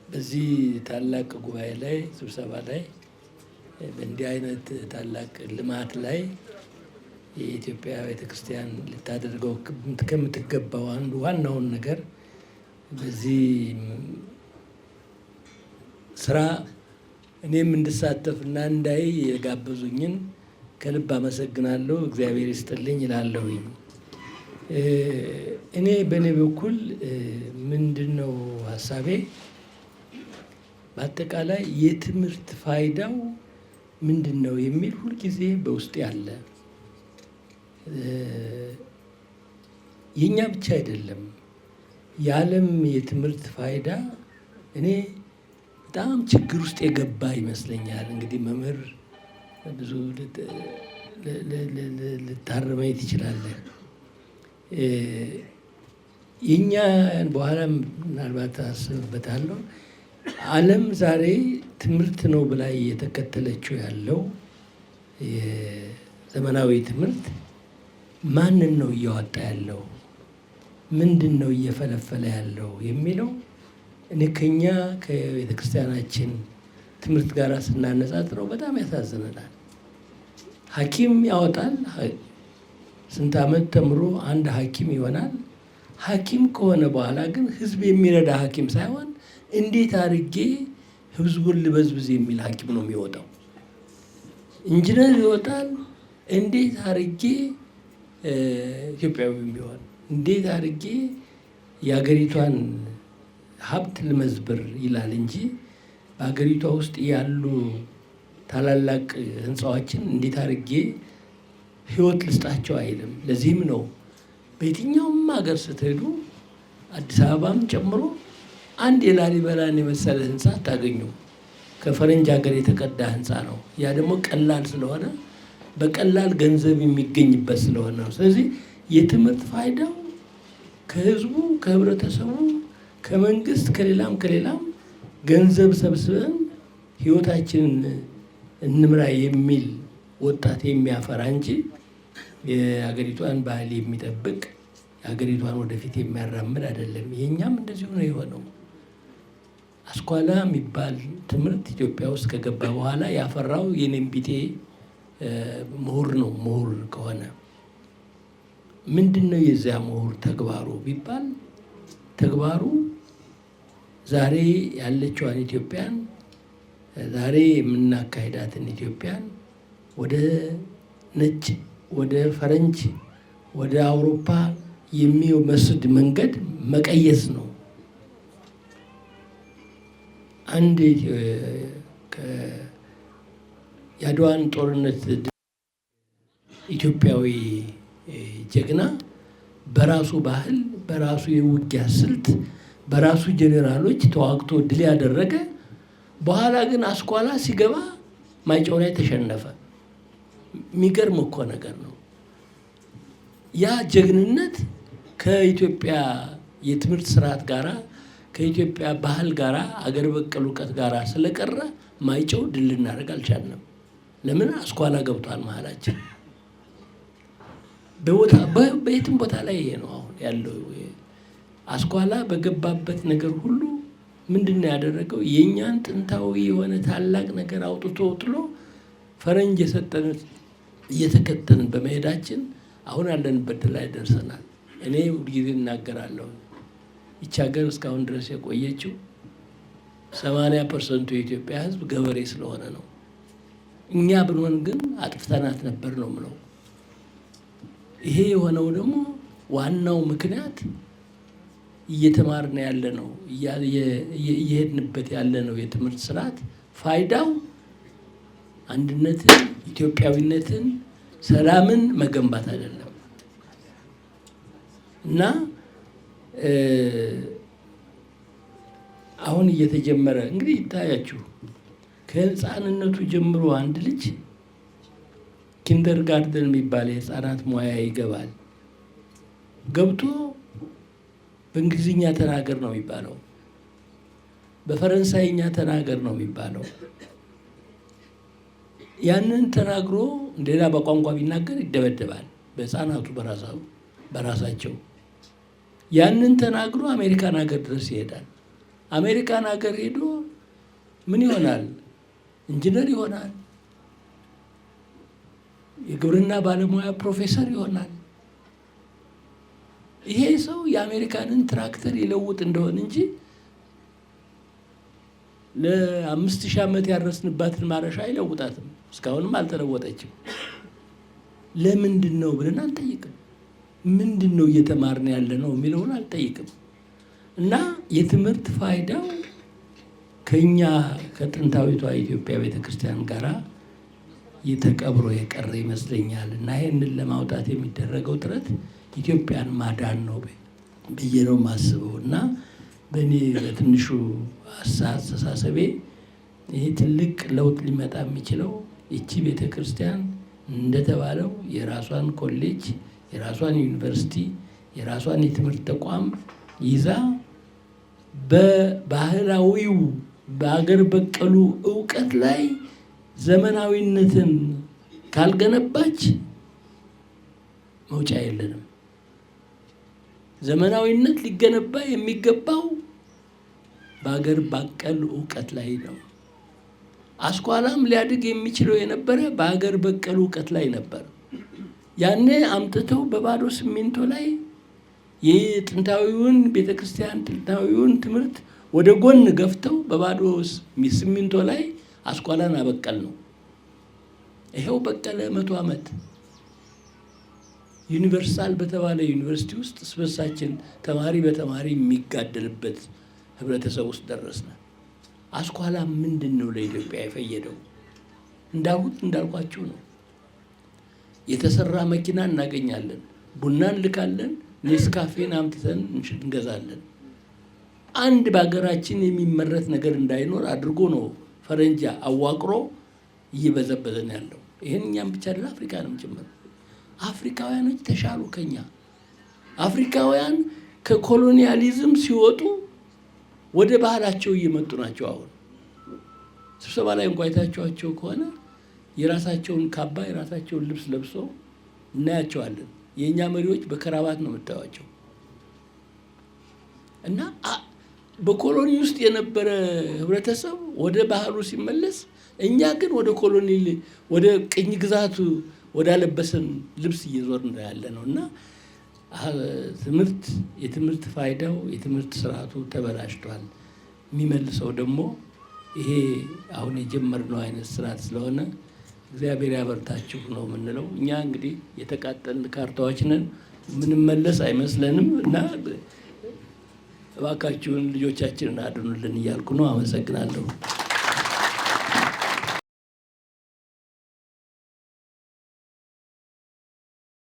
በዚህ ታላቅ ጉባኤ ላይ ስብሰባ ላይ በእንዲህ አይነት ታላቅ ልማት ላይ የኢትዮጵያ ቤተክርስቲያን ልታደርገው ከምትገባው አንዱ ዋናውን ነገር በዚህ ስራ እኔም እንድሳተፍና እንዳይ የጋበዙኝን ከልብ አመሰግናለሁ። እግዚአብሔር ይስጥልኝ እላለሁኝ። እኔ በእኔ በኩል ምንድነው ሀሳቤ? በአጠቃላይ የትምህርት ፋይዳው ምንድነው የሚል ሁልጊዜ በውስጤ አለ። የኛ ብቻ አይደለም፣ የዓለም የትምህርት ፋይዳ እኔ በጣም ችግር ውስጥ የገባ ይመስለኛል። እንግዲህ መምህር ብዙ ልታርመኝ ትችላለህ። የኛ በኋላ ምናልባት አስብበታለሁ። ዓለም ዛሬ ትምህርት ነው ብላ እየተከተለችው ያለው የዘመናዊ ትምህርት ማንን ነው እያወጣ ያለው? ምንድን ነው እየፈለፈለ ያለው የሚለው እኔ ከኛ ከቤተክርስቲያናችን ትምህርት ጋር ስናነጻጽረው በጣም ያሳዝነናል። ሐኪም ያወጣል። ስንት ዓመት ተምሮ አንድ ሐኪም ይሆናል። ሐኪም ከሆነ በኋላ ግን ህዝብ የሚረዳ ሐኪም ሳይሆን እንዴት አድርጌ ህዝቡን ልበዝብዝ የሚል ሐኪም ነው የሚወጣው። ኢንጂነር ይወጣል። እንዴት አድርጌ ኢትዮጵያዊ ቢሆን እንዴት አድርጌ የሀገሪቷን ሀብት ልመዝብር ይላል እንጂ በሀገሪቷ ውስጥ ያሉ ታላላቅ ህንፃዎችን እንዴት አድርጌ ህይወት ልስጣቸው አይልም። ለዚህም ነው በየትኛውም ሀገር ስትሄዱ አዲስ አበባም ጨምሮ አንድ የላሊበላን የመሰለ ህንፃ አታገኙም። ከፈረንጅ ሀገር የተቀዳ ህንፃ ነው። ያ ደግሞ ቀላል ስለሆነ በቀላል ገንዘብ የሚገኝበት ስለሆነ ነው። ስለዚህ የትምህርት ፋይዳው ከህዝቡ፣ ከህብረተሰቡ፣ ከመንግስት፣ ከሌላም ገንዘብ ሰብስበን ህይወታችንን እንምራ የሚል ወጣት የሚያፈራ እንጂ የሀገሪቷን ባህል የሚጠብቅ የሀገሪቷን ወደፊት የሚያራምድ አይደለም። የኛም እንደዚሁ ነው የሆነው። አስኳላ የሚባል ትምህርት ኢትዮጵያ ውስጥ ከገባ በኋላ ያፈራው የኔም ቢጤ ምሁር ነው። ምሁር ከሆነ ምንድነው የዚያ ምሁር ተግባሩ ቢባል ተግባሩ ዛሬ ያለችዋን ኢትዮጵያን ዛሬ የምናካሂዳትን ኢትዮጵያን ወደ ነጭ፣ ወደ ፈረንጅ፣ ወደ አውሮፓ የሚወስድ መንገድ መቀየስ ነው። አንድ የአድዋን ጦርነት ኢትዮጵያዊ ጀግና በራሱ ባህል፣ በራሱ የውጊያ ስልት፣ በራሱ ጄኔራሎች ተዋግቶ ድል ያደረገ በኋላ ግን አስኳላ ሲገባ ማይጨው ላይ ተሸነፈ። የሚገርም እኮ ነገር ነው። ያ ጀግንነት ከኢትዮጵያ የትምህርት ስርዓት ጋራ ከኢትዮጵያ ባህል ጋራ አገር በቀል እውቀት ጋራ ስለቀረ ማይጨው ድል ልናደርግ አልቻልንም። ለምን? አስኳላ ገብቷል መሀላችን። በየትም ቦታ ላይ ይሄ ነው አሁን ያለው። አስኳላ በገባበት ነገር ሁሉ ምንድነው ያደረገው? የእኛን ጥንታዊ የሆነ ታላቅ ነገር አውጥቶ ጥሎ ፈረንጅ የሰጠን እየተከተልን በመሄዳችን አሁን ያለንበት ላይ ደርሰናል። እኔ ሁልጊዜ እናገራለሁ፣ ይቺ ሀገር እስካሁን ድረስ የቆየችው 80% የኢትዮጵያ ሕዝብ ገበሬ ስለሆነ ነው። እኛ ብንሆን ግን አጥፍተናት ነበር ነው የምለው። ይሄ የሆነው ደግሞ ዋናው ምክንያት እየተማርን ያለ ነው፣ እየሄድንበት ያለ ነው የትምህርት ስርዓት ፋይዳው አንድነትን፣ ኢትዮጵያዊነትን፣ ሰላምን መገንባት አይደለም እና አሁን እየተጀመረ እንግዲህ ይታያችሁ ከህፃንነቱ ጀምሮ አንድ ልጅ ኪንደር ጋርደን የሚባል የህፃናት ሙያ ይገባል። ገብቶ በእንግሊዝኛ ተናገር ነው የሚባለው፣ በፈረንሳይኛ ተናገር ነው የሚባለው። ያንን ተናግሮ ሌላ በቋንቋ ቢናገር ይደበደባል በህፃናቱ በራሳቸው። ያንን ተናግሮ አሜሪካን ሀገር ድረስ ይሄዳል። አሜሪካን ሀገር ሄዶ ምን ይሆናል? ኢንጂነር ይሆናል፣ የግብርና ባለሙያ ፕሮፌሰር ይሆናል። ይሄ ሰው የአሜሪካንን ትራክተር ይለውጥ እንደሆነ እንጂ ለ5000 ዓመት ያረስንባትን ማረሻ አይለውጣትም። እስካሁንም አልተለወጠችም። ለምንድን ነው ብለን አንጠይቅም። ምንድን ነው እየተማርን ያለ ነው የሚለውን አልጠይቅም። እና የትምህርት ፋይዳው ከኛ ከጥንታዊቷ ኢትዮጵያ ቤተክርስቲያን ጋራ የተቀብሮ የቀረ ይመስለኛል። እና ይህንን ለማውጣት የሚደረገው ጥረት ኢትዮጵያን ማዳን ነው ብዬ ነው የማስበው። እና በእኔ በትንሹ አስተሳሰቤ ይሄ ትልቅ ለውጥ ሊመጣ የሚችለው ይቺ ቤተክርስቲያን እንደተባለው የራሷን ኮሌጅ፣ የራሷን ዩኒቨርሲቲ፣ የራሷን የትምህርት ተቋም ይዛ በባህላዊው በአገር በቀሉ እውቀት ላይ ዘመናዊነትን ካልገነባች መውጫ የለንም። ዘመናዊነት ሊገነባ የሚገባው በአገር በቀል እውቀት ላይ ነው። አስኳላም ሊያድግ የሚችለው የነበረ በአገር በቀል እውቀት ላይ ነበር። ያኔ አምጥተው በባዶ ሲሚንቶ ላይ የጥንታዊውን ቤተክርስቲያን ጥንታዊውን ትምህርት ወደ ጎን ገፍተው በባዶ ሲሚንቶ ላይ አስኳላን አበቀል ነው። ይሄው በቀለ 100 ዓመት ዩኒቨርሳል በተባለ ዩኒቨርሲቲ ውስጥ ስበሳችን ተማሪ በተማሪ የሚጋደልበት ህብረተሰብ ውስጥ ደረስን። አስኳላ ምንድን ነው ለኢትዮጵያ የፈየደው? እንዳልኳችሁ ነው። የተሰራ መኪና እናገኛለን፣ ቡና እንልካለን፣ ኔስካፌን አምጥተን እንገዛለን። አንድ በሀገራችን የሚመረት ነገር እንዳይኖር አድርጎ ነው ፈረንጃ አዋቅሮ እየበዘበዘን ያለው። ይህን እኛም ብቻ አይደል አፍሪካንም ጭምር። አፍሪካውያኖች ተሻሉ ከኛ። አፍሪካውያን ከኮሎኒያሊዝም ሲወጡ ወደ ባህላቸው እየመጡ ናቸው። አሁን ስብሰባ ላይ እንኳን አይታችኋቸው ከሆነ የራሳቸውን ካባ የራሳቸውን ልብስ ለብሰው እናያቸዋለን። የእኛ መሪዎች በከራባት ነው የምታዩቸው። እና በኮሎኒ ውስጥ የነበረ ህብረተሰብ ወደ ባህሉ ሲመለስ፣ እኛ ግን ወደ ኮሎኒ ወደ ቅኝ ግዛቱ ወዳለበሰን ልብስ እየዞርን ያለ ነው። እና የትምህርት ፋይዳው የትምህርት ስርዓቱ ተበላሽቷል። የሚመልሰው ደግሞ ይሄ አሁን የጀመርነው አይነት ስርዓት ስለሆነ እግዚአብሔር ያበርታችሁ ነው የምንለው። እኛ እንግዲህ የተቃጠልን ካርታዎች ነን፣ ምንመለስ አይመስለንም። እና እባካችሁን ልጆቻችንን አድኑልን እያልኩ ነው። አመሰግናለሁ።